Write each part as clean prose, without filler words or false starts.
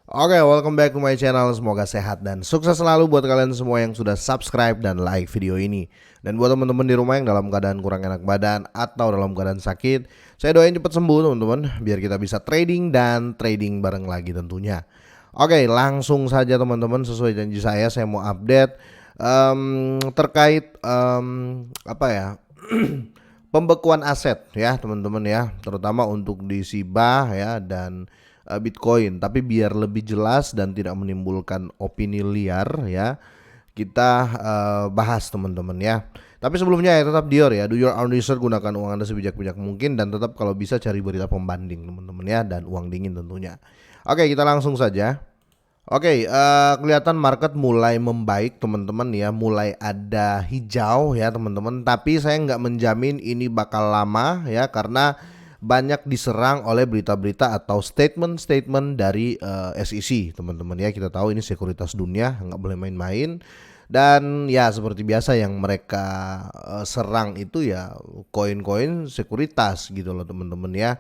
Oke, welcome back to my channel. Semoga sehat dan sukses selalu buat kalian semua yang sudah subscribe dan like video ini. Dan buat teman-teman di rumah yang dalam keadaan kurang enak badan atau dalam keadaan sakit, saya doain cepat sembuh teman-teman, biar kita bisa trading dan trading bareng lagi tentunya. Oke, langsung saja teman-teman, sesuai janji saya mau update terkait apa ya? Pembekuan aset ya teman-teman ya, terutama untuk di Shiba ya dan Bitcoin. Tapi biar lebih jelas dan tidak menimbulkan opini liar ya, kita bahas teman-teman ya. Tapi sebelumnya ya tetap Dior ya, do your own research, gunakan uang Anda sebijak-bijak mungkin, dan tetap kalau bisa cari berita pembanding teman-teman ya, dan uang dingin tentunya. Oke, kita langsung saja. Oke, kelihatan market mulai membaik teman-teman ya, mulai ada hijau ya teman-teman. Tapi saya nggak menjamin ini bakal lama ya, karena banyak diserang oleh berita-berita atau statement-statement dari SEC teman-teman ya. Kita tahu ini sekuritas dunia, nggak boleh main-main. Dan ya seperti biasa yang mereka serang itu ya koin-koin sekuritas gitu loh teman-teman ya.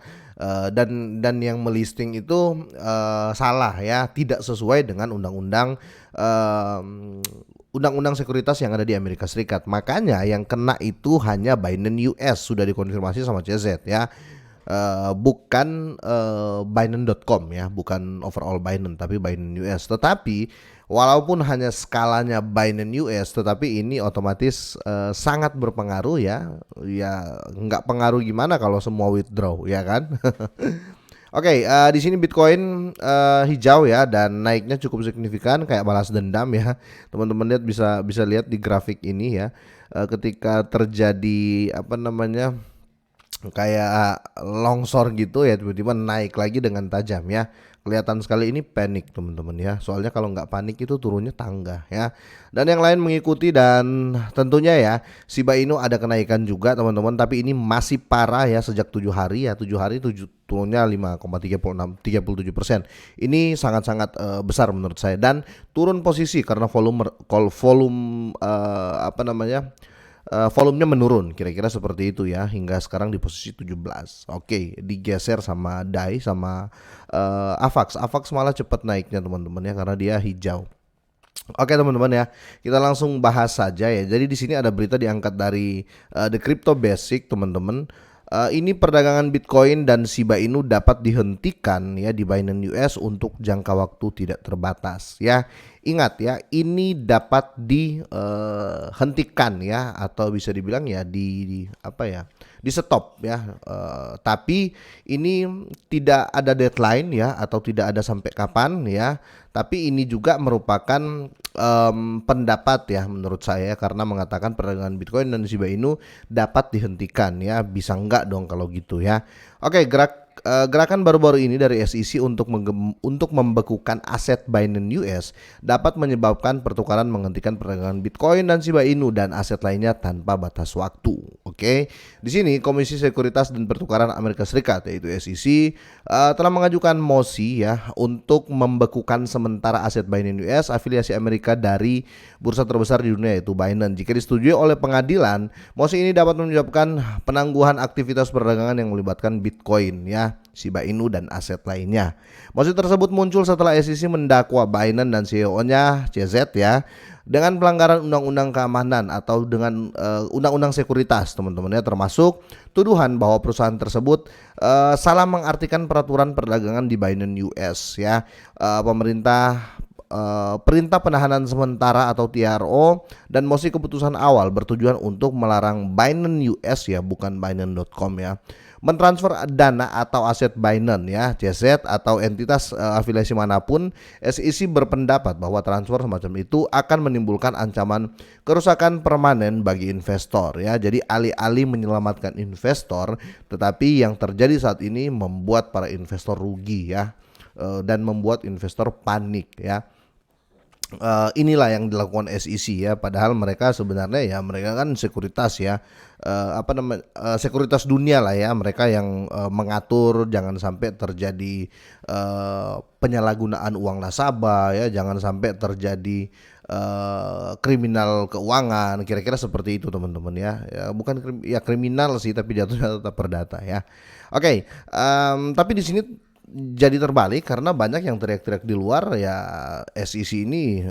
Dan yang melisting itu salah ya, tidak sesuai dengan undang-undang sekuritas yang ada di Amerika Serikat. Makanya yang kena itu hanya Binance US, sudah dikonfirmasi sama CZ ya. Bukan Binance.com ya, bukan overall Binance tapi Binance US. Tetapi walaupun hanya skalanya Binance US, tetapi ini otomatis sangat berpengaruh ya. Ya nggak pengaruh gimana kalau semua withdraw ya kan. Oke, di sini Bitcoin hijau ya, dan naiknya cukup signifikan kayak balas dendam ya. Teman-teman lihat, bisa lihat di grafik ini ya. Ketika terjadi apa namanya, kayak longsor gitu ya, tiba-tiba naik lagi dengan tajam ya. Kelihatan sekali ini panik teman-teman ya. Soalnya kalau nggak panik itu turunnya tangga ya. Dan yang lain mengikuti, dan tentunya ya Shiba Inu ada kenaikan juga teman-teman. Tapi ini masih parah ya, sejak 7 hari ya. 7 hari turunnya 5,36 37%. Ini sangat-sangat besar menurut saya, dan turun posisi karena volume apa namanya, volumenya menurun, kira-kira seperti itu ya, hingga sekarang di posisi 17. Oke, digeser sama DAI sama AVAX. AVAX malah cepat naiknya teman-teman ya, karena dia hijau. Oke teman-teman ya, kita langsung bahas saja ya. Jadi di sini ada berita diangkat dari The Crypto Basic teman-teman. Ini perdagangan Bitcoin dan Shiba Inu dapat dihentikan ya di Binance US untuk jangka waktu tidak terbatas ya. Ingat ya, ini dapat dihentikan ya, atau bisa dibilang ya di apa ya, di stop ya. Tapi ini tidak ada deadline ya, atau tidak ada sampai kapan ya. Tapi ini juga merupakan pendapat ya menurut saya, karena mengatakan perdagangan Bitcoin dan Shiba Inu dapat dihentikan ya. Bisa enggak dong kalau gitu ya. Oke, gerakan baru-baru ini dari SEC untuk membekukan aset Binance US dapat menyebabkan pertukaran menghentikan perdagangan Bitcoin dan Shiba Inu dan aset lainnya tanpa batas waktu. Oke. Di sini Komisi Sekuritas dan Pertukaran Amerika Serikat yaitu SEC telah mengajukan mosi ya untuk membekukan sementara aset Binance US afiliasi Amerika dari bursa terbesar di dunia yaitu Binance. Jika disetujui oleh pengadilan, mosi ini dapat menyebabkan penangguhan aktivitas perdagangan yang melibatkan Bitcoin ya, Shiba Inu dan aset lainnya. Mosi tersebut muncul setelah SEC mendakwa Binance dan CEO-nya CZ ya dengan pelanggaran undang-undang keamanan atau dengan undang-undang sekuritas teman-teman ya, termasuk tuduhan bahwa perusahaan tersebut salah mengartikan peraturan perdagangan di Binance US ya. Perintah penahanan sementara atau TRO dan mosi keputusan awal bertujuan untuk melarang Binance US ya, bukan Binance.com ya, mentransfer dana atau aset Binance ya, CZ atau entitas afiliasi manapun. SEC berpendapat bahwa transfer semacam itu akan menimbulkan ancaman kerusakan permanen bagi investor ya. Jadi alih-alih menyelamatkan investor, tetapi yang terjadi saat ini membuat para investor rugi ya, dan membuat investor panik ya. Inilah yang dilakukan SEC ya, padahal mereka sebenarnya ya, mereka kan sekuritas ya, apa namanya, sekuritas dunia lah ya, mereka yang mengatur jangan sampai terjadi penyalahgunaan uang nasabah ya, jangan sampai terjadi kriminal keuangan, kira-kira seperti itu teman-teman ya. Ya bukan ya kriminal sih, tapi jatuhnya tetap perdata ya. Oke, tapi di sini jadi terbalik karena banyak yang teriak-teriak di luar ya SEC ini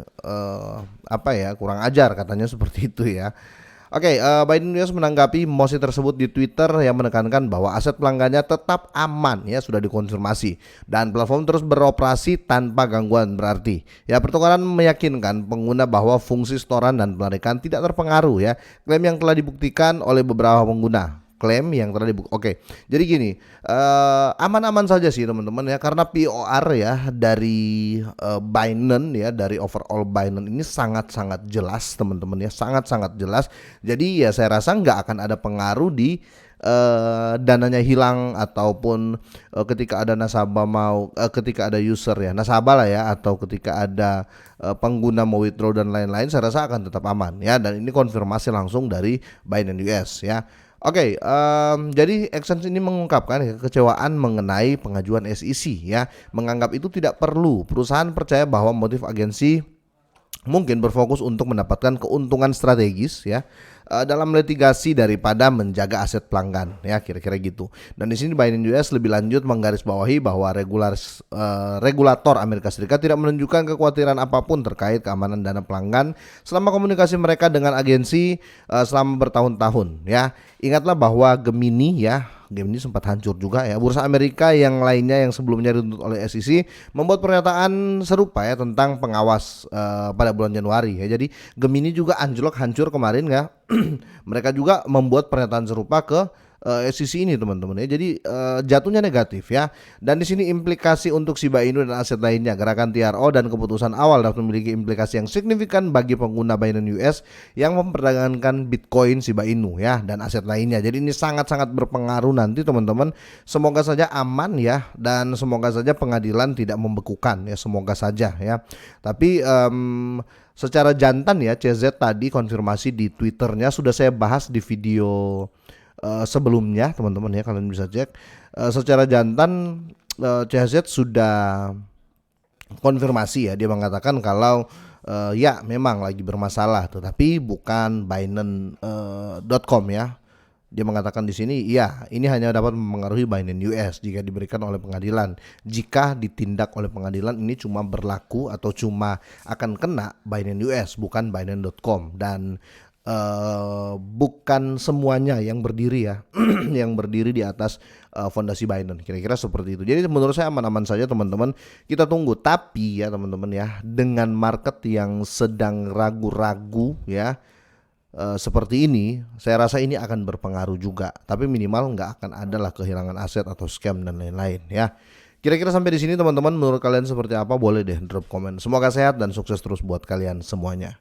apa ya kurang ajar katanya seperti itu ya. Oke, Biden News menanggapi mosi tersebut di Twitter yang menekankan bahwa aset pelanggannya tetap aman ya sudah dikonfirmasi dan platform terus beroperasi tanpa gangguan berarti. Ya pertukaran meyakinkan pengguna bahwa fungsi setoran dan penarikan tidak terpengaruh ya. Klaim yang telah dibuktikan oleh beberapa pengguna. Klaim yang telah dibuktikan. Oke, jadi gini, aman-aman saja sih teman-teman ya karena POR ya dari Binance ya dari overall Binance ini sangat-sangat jelas teman-teman ya sangat-sangat jelas. Jadi ya saya rasa nggak akan ada pengaruh di dananya hilang ataupun ketika ada nasabah mau ketika ada user ya nasabah lah ya atau ketika ada pengguna mau withdraw dan lain-lain saya rasa akan tetap aman ya dan ini konfirmasi langsung dari Binance US ya. Oke, jadi Exchange ini mengungkapkan kekecewaan mengenai pengajuan SEC ya, menganggap itu tidak perlu. Perusahaan percaya bahwa motif agensi mungkin berfokus untuk mendapatkan keuntungan strategis ya dalam litigasi daripada menjaga aset pelanggan ya kira-kira gitu. Dan di sini Binance US lebih lanjut menggarisbawahi bahwa regulator Amerika Serikat tidak menunjukkan kekhawatiran apapun terkait keamanan dana pelanggan selama komunikasi mereka dengan agensi selama bertahun-tahun ya. Ingatlah bahwa Gemini ya Gemini sempat hancur juga ya. Bursa Amerika yang lainnya yang sebelumnya dituntut oleh SEC membuat pernyataan serupa ya tentang pengawas pada bulan Januari ya. Jadi Gemini juga hancur kemarin ya. Mereka juga membuat pernyataan serupa ke SEC ini teman-teman ya. Jadi jatuhnya negatif ya. Dan di sini implikasi untuk Shiba Inu dan aset lainnya. Gerakan TRO dan keputusan awal dapat memiliki implikasi yang signifikan bagi pengguna Binance US yang memperdagangkan Bitcoin, Shiba Inu ya dan aset lainnya. Jadi ini sangat-sangat berpengaruh nanti teman-teman. Semoga saja aman ya dan semoga saja pengadilan tidak membekukan ya. Semoga saja ya. Tapi secara jantan ya CZ tadi konfirmasi di Twitternya sudah saya bahas di video sebelumnya teman-teman ya kalian bisa cek secara jantan CZ sudah konfirmasi ya dia mengatakan kalau ya memang lagi bermasalah tetapi bukan Binance.com ya. Dia mengatakan di sini, ya ini hanya dapat mempengaruhi Binance US jika diberikan oleh pengadilan. Jika ditindak oleh pengadilan ini cuma berlaku atau cuma akan kena Binance US bukan Binance.com dan bukan semuanya yang berdiri ya, yang berdiri di atas fondasi Binance. Kira-kira seperti itu. Jadi menurut saya aman-aman saja teman-teman. Kita tunggu. Tapi ya teman-teman ya, dengan market yang sedang ragu-ragu ya. Seperti ini, saya rasa ini akan berpengaruh juga. Tapi minimal nggak akan ada lah kehilangan aset atau scam dan lain-lain ya. Kira-kira sampai di sini teman-teman, menurut kalian seperti apa? Boleh deh drop komen. Semoga sehat dan sukses terus buat kalian semuanya.